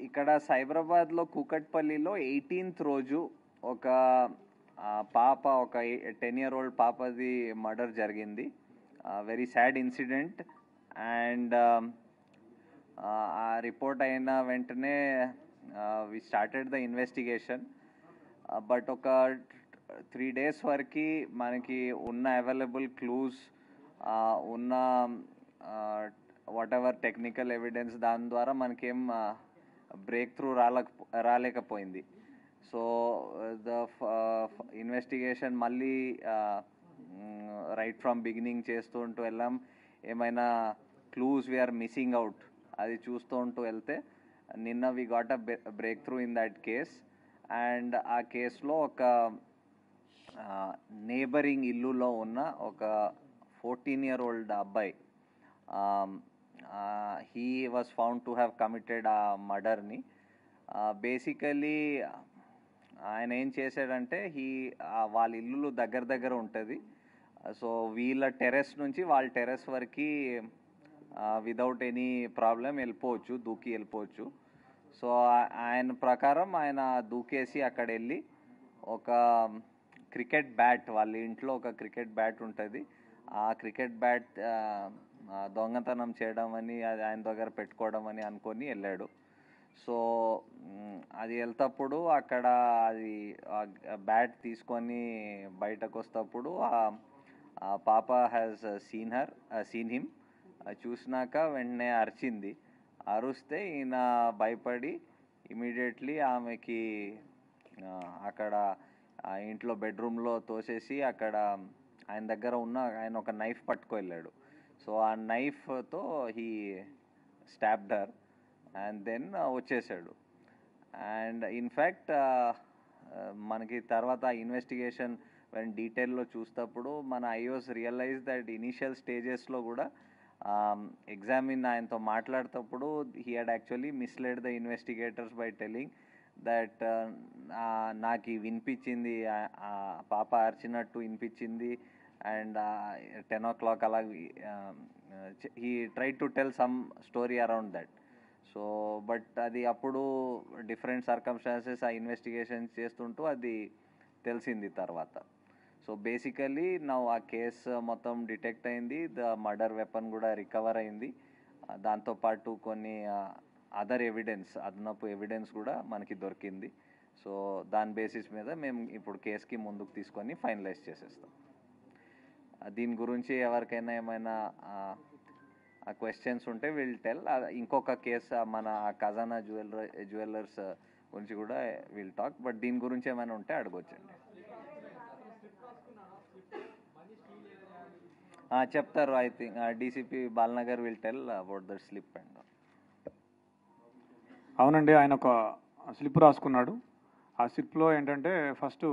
ఇక్కడ సైబరాబాద్లో కూకట్పల్లిలో 18th రోజు ఒక పాప, ఒక 10-year-old పాపది మర్డర్ జరిగింది. Very sad incident. అండ్ ఆ రిపోర్ట్ అయిన వెంటనే we started the investigation. But ఒక 3 days వరకు మనకి ఉన్న అవైలబుల్ క్లూస్, ఉన్న వాట్ ఎవర్ టెక్నికల్ ఎవిడెన్స్, దాని ద్వారా మనకేం బ్రేక్ త్రూ రాలేకపోయింది. సో ద ఇన్వెస్టిగేషన్ మళ్ళీ రైట్ ఫ్రమ్ బిగినింగ్ చేస్తూ ఉంటూ వెళ్ళాం. ఏమైనా క్లూస్ వీఆర్ మిస్సింగ్ అవుట్ అది చూస్తూ ఉంటూ వెళ్తే నిన్న we got a breakthrough in that case. And ఆ కేసులో ఒక నేబరింగ్ ఇల్లులో ఉన్న ఒక 14-year-old అబ్బాయి, he was found to have committed a murderని. బేసికలీ ఆయన ఏం చేశాడంటే, వాళ్ళ ఇల్లు దగ్గర ఉంటుంది. సో వీళ్ళ టెర్రస్ నుంచి వాళ్ళ టెర్రస్ వరకు వితౌట్ ఎనీ ప్రాబ్లం వెళ్ళిపోవచ్చు, దూకి వెళ్ళిపోవచ్చు. సో ఆయన ప్రకారం ఆయన దూకేసి అక్కడ వెళ్ళి ఒక క్రికెట్ బ్యాట్, వాళ్ళ ఇంట్లో ఒక క్రికెట్ బ్యాట్ ఉంటుంది, ఆ క్రికెట్ బ్యాట్ దొంగతనం చేయడం అని, అది ఆయన దగ్గర పెట్టుకోవడం అని అనుకొని వెళ్ళాడు. సో అది వెళ్తప్పుడు అక్కడ అది బ్యాట్ తీసుకొని బయటకు వస్తప్పుడు ఆ పాప హ్యాస్ సీన్ హిమ్. చూసినాక వెంటనే అరిచింది. అరుస్తే ఈయన భయపడి ఇమీడియట్లీ ఆమెకి అక్కడ ఆ ఇంట్లో బెడ్రూమ్లో తోసేసి అక్కడ ఆయన దగ్గర ఉన్న ఆయన ఒక నైఫ్ పట్టుకు వెళ్ళాడు. సో ఆ నైఫ్తో he stabbed her and then వచ్చేసాడు. అండ్ ఇన్ఫ్యాక్ట్ మనకి తర్వాత ఇన్వెస్టిగేషన్ డీటెయిల్లో చూసినప్పుడు మన ఐఓస్ రియలైజ్ దట్ ఇనీషియల్ స్టేజెస్లో కూడా ఆయనతో మాట్లాడేటప్పుడు he had actually misled the investigators by telling that నాకు వినిపించింది, పాప అరిచినట్టు వినిపించింది, అండ్ 10 o'clock అలా he try to tell some story around that. So but అది అప్పుడు డిఫరెంట్ సర్కమ్స్టాన్సెస్ ఆ ఇన్వెస్టిగేషన్ చేస్తుంటూ అది తెలిసింది తర్వాత. సో బేసికలీ ఆ కేసు మొత్తం డిటెక్ట్ అయింది, ద మర్డర్ వెపన్ కూడా రికవర్ అయింది, దాంతోపాటు కొన్ని అదర్ ఎవిడెన్స్, అదనపు ఎవిడెన్స్ కూడా మనకి దొరికింది. సో దాని బేసిస్ మీద మేము ఇప్పుడు కేసుకి ముందుకు తీసుకొని ఫైనలైజ్ చేసేస్తాం. దీని గురించి ఎవరికైనా ఏమైనా క్వశ్చన్స్ ఉంటే విల్ టెల్. ఇంకొక కేసు మన ఖజానా జ్యువెలర్స్ గురించి కూడా విల్ టాక్. బట్ దీని గురించి ఏమైనా ఉంటే అడగొచ్చండి. చెప్తారు. I think DCP Balanagar will tell about the slip. And అవునండి, ఆయన ఒక స్లిప్ రాసుకున్నాడు. ఆ స్లిప్లో ఏంటంటే ఫస్ట్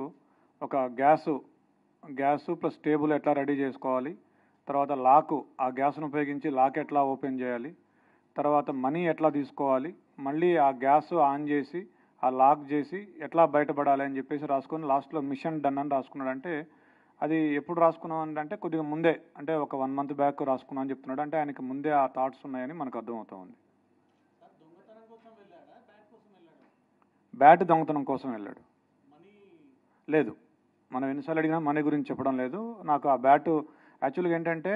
ఒక గ్యాసు ప్లస్ టేబుల్ ఎట్లా రెడీ చేసుకోవాలి, తర్వాత లాకు, ఆ గ్యాస్ను ఉపయోగించి లాక్ ఎట్లా ఓపెన్ చేయాలి, తర్వాత మనీ ఎట్లా తీసుకోవాలి, మళ్ళీ ఆ గ్యాస్ ఆన్ చేసి ఆ లాక్ చేసి ఎట్లా బయటపడాలి అని చెప్పేసి రాసుకొని లాస్ట్లో మిషన్ డన్ అని రాసుకున్నాడు. అంటే అది ఎప్పుడు రాసుకున్నాం అంటే కొద్దిగా ముందే, అంటే ఒక 1 month బ్యాక్ రాసుకున్నాం అని చెప్తున్నాడు. అంటే ఆయనకి ముందే ఆ థాట్స్ ఉన్నాయని మనకు అర్థమవుతా ఉంది. బ్యాట్ దొంగతనం కోసం వెళ్ళాడు. లేదు, మనం ఎన్నిసార్లు అడిగినా మనీ గురించి చెప్పడం లేదు. నాకు ఆ బ్యాట్ యాక్చువల్గా ఏంటంటే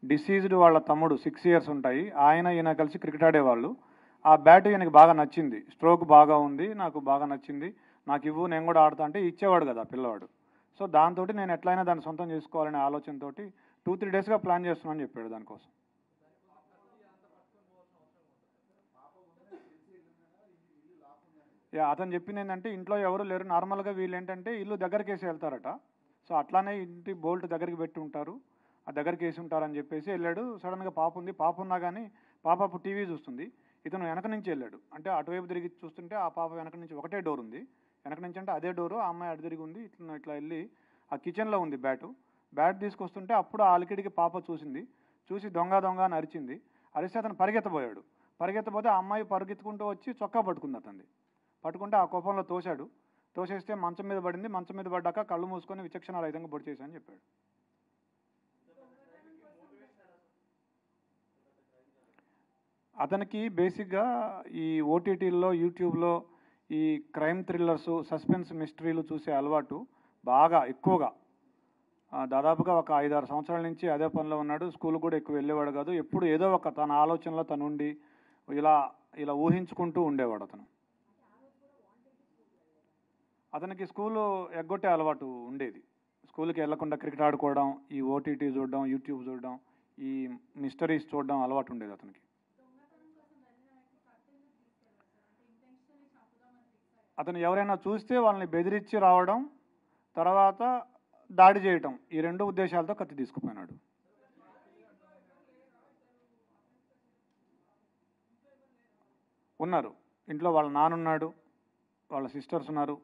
డిసీజ్డ్ వాళ్ళ తమ్ముడు 6 years ఉంటాయి, ఈయన కలిసి క్రికెట్ ఆడేవాళ్ళు. ఆ బ్యాట్ ఈయనకి బాగా నచ్చింది, స్ట్రోక్ బాగా ఉంది, నాకు బాగా నచ్చింది, నాకు ఇవ్వు నేను కూడా ఆడతా అంటే ఇచ్చేవాడు కదా పిల్లవాడు. సో దాంతో నేను ఎట్లయినా దాన్ని సొంతం చేసుకోవాలనే ఆలోచనతో 2-3 daysగా ప్లాన్ చేస్తున్నాను అని చెప్పాడు దానికోసం. అతను చెప్పింది ఏంటంటే ఇంట్లో ఎవరు లేరు, నార్మల్గా వీళ్ళు ఏంటంటే ఇల్లు దగ్గరికి వేసి వెళ్తారట. సో అట్లానే ఇంటి బోల్ట్ దగ్గరికి పెట్టి ఉంటారు, ఆ దగ్గరికి వేసి ఉంటారని చెప్పేసి వెళ్ళాడు. సడన్గా పాప ఉంది, పాప ఉన్నా కానీ పాప అప్పుడు టీవీ చూస్తుంది, ఇతను వెనక నుంచి వెళ్ళాడు. అంటే అటువైపు తిరిగి చూస్తుంటే ఆ పాప వెనక నుంచి ఒకటే డోర్ ఉంది, వెనక నుంచి అంటే అదే డోరు, ఆ అమ్మాయి అటు తిరిగి ఉంది. ఇట్లా వెళ్ళి ఆ కిచెన్లో ఉంది బ్యాట్ తీసుకొస్తుంటే అప్పుడు ఆ అలికిడికి పాప చూసి దొంగ అని అరిచింది. అరిస్తే అతను పరిగెత్తబోతే ఆ అమ్మాయి పరిగెత్తుకుంటూ వచ్చి చొక్కా పట్టుకుంది. పట్టుకుంటే ఆ కోపంలో తోసేస్తే మంచం మీద పడింది. మంచం మీద పడ్డాక కళ్ళు మూసుకొని విచక్షణారహితంగా పొడి చేశానని చెప్పాడు. అతనికి బేసిక్గా ఈ ఓటీటీల్లో, యూట్యూబ్లో ఈ క్రైమ్ థ్రిల్లర్స్, సస్పెన్స్ మిస్టరీలు చూసే అలవాటు బాగా ఎక్కువగా. దాదాపుగా ఒక 5-6 సంవత్సరాల నుంచి అదే పనిలో ఉన్నాడు. స్కూల్ కూడా ఎక్కువ వెళ్ళేవాడు కాదు. ఎప్పుడు ఏదో ఒక తన ఆలోచనలో తను ఉండి ఇలా ఇలా ఊహించుకుంటూ ఉండేవాడు అతను. అతనికి స్కూలు ఎగ్గొట్టే అలవాటు ఉండేది. స్కూల్కి వెళ్లకుండా క్రికెట్ ఆడుకోవడం, ఈ ఓటీటీ చూడడం, యూట్యూబ్ చూడడం, ఈ మిస్టరీస్ చూడడం అలవాటు ఉండేది అతనికి. అతను ఎవరైనా చూస్తే వాళ్ళని బెదిరించి రావడం, తర్వాత దాడి చేయటం, ఈ 2 ఉద్దేశాలతో కత్తి తీసుకుపోయినాడు. ఉన్నారు ఇంట్లో. వాళ్ళ నాన్నున్నాడు, వాళ్ళ సిస్టర్స్ ఉన్నారు,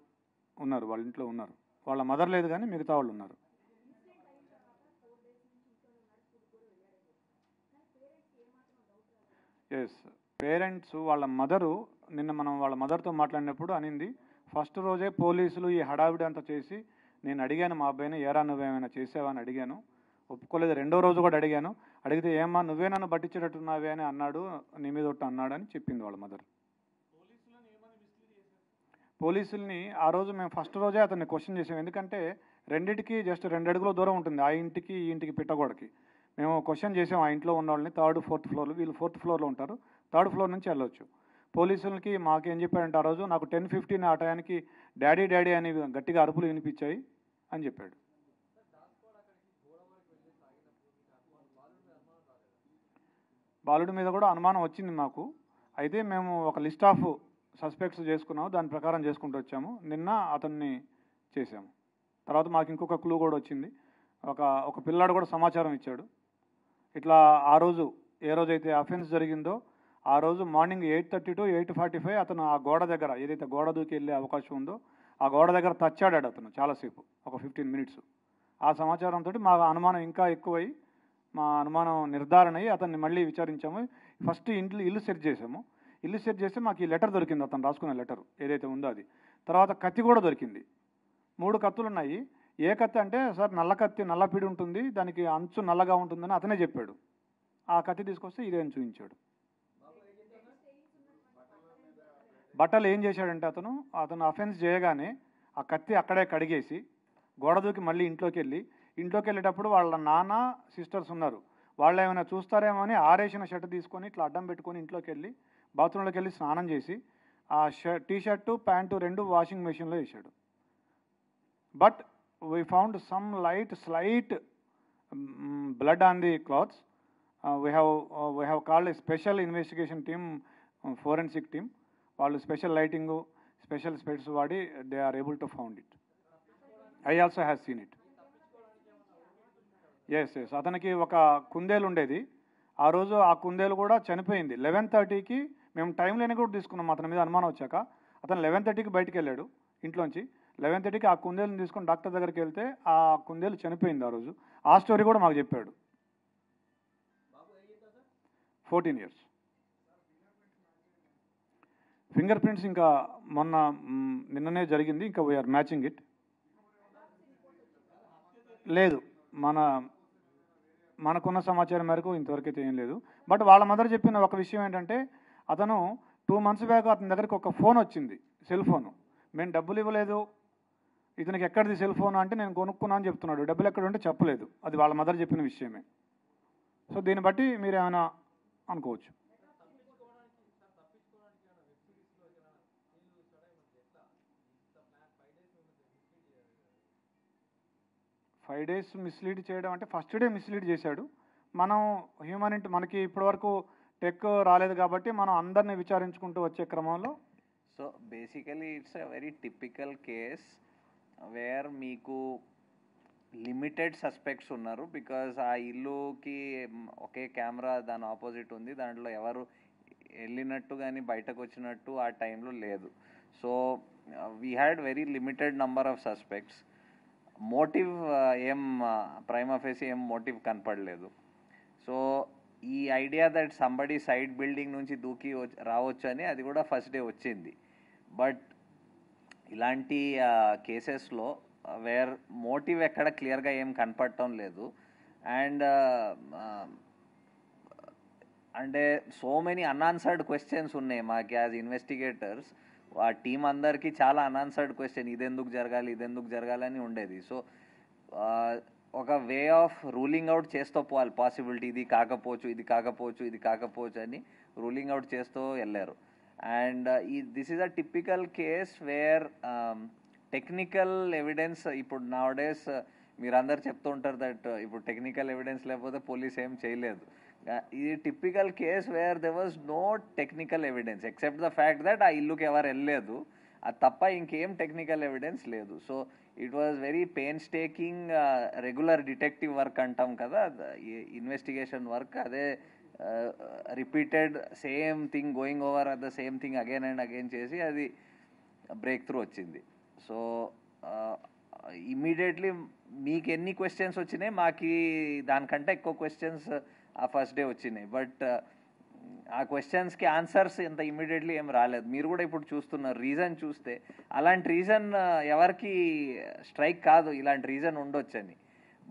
వాళ్ళ ఇంట్లో ఉన్నారు. వాళ్ళ మదర్ లేదు కానీ మిగతా వాళ్ళు ఉన్నారు. ఎస్, పేరెంట్స్ వాళ్ళ మదరు నిన్న మనం వాళ్ళ మదర్తో మాట్లాడినప్పుడు అనింది, ఫస్ట్ రోజే పోలీసులు ఈ హడావిడి అంతా చేసి నేను అడిగాను మా అబ్బాయిని, ఏరా నువ్వేమైనా చేసావా అని అడిగాను, ఒప్పుకోలేదు. 2వ రోజు కూడా అడిగాను, అడిగితే ఏమ్మా నువ్వే నన్ను పట్టించేటట్టున్నావే అని అన్నాడు, నీ మీద ఒట్టు అన్నాడు అని చెప్పింది వాళ్ళ మదర్. పోలీసుల్ని ఆ రోజు మేము ఫస్ట్ రోజే అతన్ని క్వశ్చన్ చేసాం. ఎందుకంటే రెండింటికి జస్ట్ 2 అడుగుల దూరం ఉంటుంది, ఆ ఇంటికి ఈ ఇంటికి పిట్టగోడకి. మేము క్వశ్చన్ చేసాం ఆ ఇంట్లో ఉన్న వాళ్ళని. 3rd, 4th ఫ్లోర్లు, వీళ్ళు 4th ఫ్లోర్లో ఉంటారు. 3rd ఫ్లోర్ నుంచి వెళ్ళొచ్చు. పోలీసులకి మాకేం చెప్పాడంటే ఆ రోజు, నాకు 10:15 ఆ టయానికి డాడీ డాడీ అని గట్టిగా అరుపులు వినిపించాయి అని చెప్పాడు. బాలుడి మీద కూడా అనుమానం వచ్చింది మాకు. అయితే మేము ఒక లిస్ట్ ఆఫ్ సస్పెక్ట్స్ చేసుకున్నాము, దాని ప్రకారం చేసుకుంటూ వచ్చాము. నిన్న అతన్ని చేసాము. తర్వాత మాకు ఇంకొక క్లూ కూడా వచ్చింది. ఒక పిల్లాడు కూడా సమాచారం ఇచ్చాడు. ఇట్లా ఆ రోజు ఏ రోజైతే అఫెన్స్ జరిగిందో ఆ రోజు మార్నింగ్ 8:30 to 8:45 అతను ఆ గోడ దగ్గర, ఏదైతే గోడ దూకి వెళ్ళే అవకాశం ఉందో ఆ గోడ దగ్గర తచ్చాడాడు అతను చాలాసేపు, ఒక 15 minutes. ఆ సమాచారంతో మా అనుమానం ఇంకా ఎక్కువై, మా అనుమానం నిర్ధారణ అయ్యి అతన్ని మళ్ళీ విచారించాము. ఫస్ట్ ఇల్లు సెర్చ్ చేసాము. ఇల్లు సెర్చ్ చేస్తే మాకు ఈ లెటర్ దొరికింది, అతను రాసుకున్న లెటర్ ఏదైతే ఉందో అది. తర్వాత కత్తి కూడా దొరికింది. 3 కత్తులు ఉన్నాయి. ఏ కత్తి అంటే, సార్ నల్ల కత్తి, నల్ల పిడి ఉంటుంది, దానికి అంచు నల్లగా ఉంటుందని అతనే చెప్పాడు. ఆ కత్తి తీసుకొస్తే ఇదే అని చూపించాడు. బట్టలు ఏం చేశాడంటే అతను అఫెన్స్ చేయగానే ఆ కత్తి అక్కడే కడిగేసి గోడ దూకి మళ్ళీ ఇంట్లోకి వెళ్ళేటప్పుడు వాళ్ళ నాన్న సిస్టర్స్ ఉన్నారు, వాళ్ళు ఏమైనా చూస్తారేమో అని ఆరేసిన షర్ట్ తీసుకొని ఇట్లా అడ్డం పెట్టుకొని ఇంట్లోకి వెళ్ళి బాత్రూంలోకి వెళ్ళి స్నానం చేసి ఆ టీ-షర్టు ప్యాంటు 2 వాషింగ్ మెషిన్లో వేసాడు. But we found some slight blood on the clothes. We have called a special investigation team, forensic team. వాళ్ళు స్పెషల్ లైటింగ్, స్పెషల్ స్పెట్స్ వాడి they are able to found it. I also have seen it. Yes, అతనికి ఒక కుందేలు ఉండేది. ఆ రోజు ఆ కుందేలు కూడా చనిపోయింది. 11:30కి మేము టైం లేని కూడా తీసుకున్నాం అతని మీద అనుమానం వచ్చాక. అతను 11:30కి బయటికి వెళ్ళాడు ఇంట్లోంచి. 11:30కి ఆ కుందేలుని తీసుకొని డాక్టర్ దగ్గరికి వెళ్తే ఆ కుందేలు చనిపోయింది ఆ రోజు. ఆ స్టోరీ కూడా మాకు చెప్పాడు. 14 years. ఫింగర్ ప్రింట్స్ ఇంకా నిన్ననే జరిగింది, ఇంకా వీఆర్ మ్యాచింగ్ ఇట్. లేదు, మనకున్న సమాచారం మేరకు ఇంతవరకు అయితే ఏం లేదు. బట్ వాళ్ళ మదర్ చెప్పిన ఒక విషయం ఏంటంటే, అతను 2 months బ్యాక్ అతని దగ్గరికి ఒక ఫోన్ వచ్చింది, సెల్ ఫోను. మేము డబ్బులు ఇవ్వలేదు, ఇతనికి ఎక్కడిది సెల్ ఫోన్ అంటే నేను కొనుక్కున్నా అని చెప్తున్నాడు. డబ్బులు ఎక్కడ ఉంటే చెప్పలేదు. అది వాళ్ళ మదర్ చెప్పిన విషయమే. సో దీన్ని బట్టి మీరు ఏమైనా అనుకోవచ్చు. 5 days మిస్లీడ్ చేయడం అంటే ఫస్ట్ డే మిస్లీడ్ చేశాడు. మనం హ్యూమనిటీ, మనకి ఇప్పటివరకు టెక్ రాలేదు కాబట్టి మనం అందరినీ విచారించుకుంటూ వచ్చే క్రమంలో. So basically it's a very typical case wear మీకు లిమిటెడ్ సస్పెక్ట్స్ ఉన్నారు. బికాజ్ ఆ ఇల్లుకి ఒకే కెమెరా దాని ఆపోజిట్ ఉంది, దాంట్లో ఎవరు వెళ్ళినట్టు కానీ బయటకు వచ్చినట్టు ఆ టైంలో లేదు. So we had very limited number of suspects. Motive ఏం ప్రైమా ఫేసి ఏం మోటివ్ కనపడలేదు. సో ఈ idea that somebody side building నుంచి దూకి రావచ్చు అని అది కూడా ఫస్ట్ డే వచ్చింది. బట్ ఇలాంటి కేసెస్లో వేర్ మోటివ్ ఎక్కడ క్లియర్గా ఏం కనపడటం లేదు. అండ్ అంటే సో మెనీ అన్ఆన్సర్డ్ క్వశ్చన్స్ ఉన్నాయి మాకు యాజ్ ఇన్వెస్టిగేటర్స్. ఆ టీం అందరికీ చాలా అన్ఆన్సర్డ్ క్వశ్చన్, ఇదెందుకు జరగాలి అని ఉండేది. సో ఒక వే ఆఫ్ రూలింగ్ అవుట్ చేస్తూ పోవాలి పాసిబిలిటీ, ఇది కాకపోవచ్చు అని రూలింగ్ అవుట్ చేస్తూ వెళ్ళారు. And this is a typical case wear technical evidence, ఇప్పుడు నౌడేస్ మీరందరు చెప్తూ ఉంటారు దట్ ఇప్పుడు టెక్నికల్ ఎవిడెన్స్ లేకపోతే పోలీస్ ఏం చేయలేదు. ఇది typical case where there was no technical evidence except the fact that ఆ ఇల్లుకి ఎవరు వెళ్ళలేదు, అది తప్ప ఇంకేం టెక్నికల్ ఎవిడెన్స్ లేదు. So it was very painstaking regular detective work అంటాం కదా, ఇన్వెస్టిగేషన్ వర్క్, అదే repeated same thing going over at the same thing again and again చేసి అది బ్రేక్ త్రూ వచ్చింది. సో ఇమ్మీడియట్లీ మీకు ఎన్ని క్వశ్చన్స్ వచ్చినాయి, మాకు దానికంటే ఎక్కువ క్వశ్చన్స్ ఆ ఫస్ట్ డే వచ్చినాయి. బట్ ఆ క్వశ్చన్స్కి ఆన్సర్స్ ఇంత ఇమ్మీడియట్లీ ఏం రాలేదు. మీరు కూడా ఇప్పుడు చూస్తున్నారు, రీజన్ చూస్తే అలాంటి రీజన్ ఎవరికి స్ట్రైక్ కాదు, ఇలాంటి రీజన్ ఉండొచ్చని.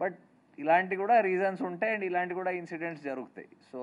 బట్ ఇలాంటి కూడా రీజన్స్ ఉంటాయి అండ్ ఇలాంటి కూడా ఇన్సిడెంట్స్ జరుగుతాయి. సో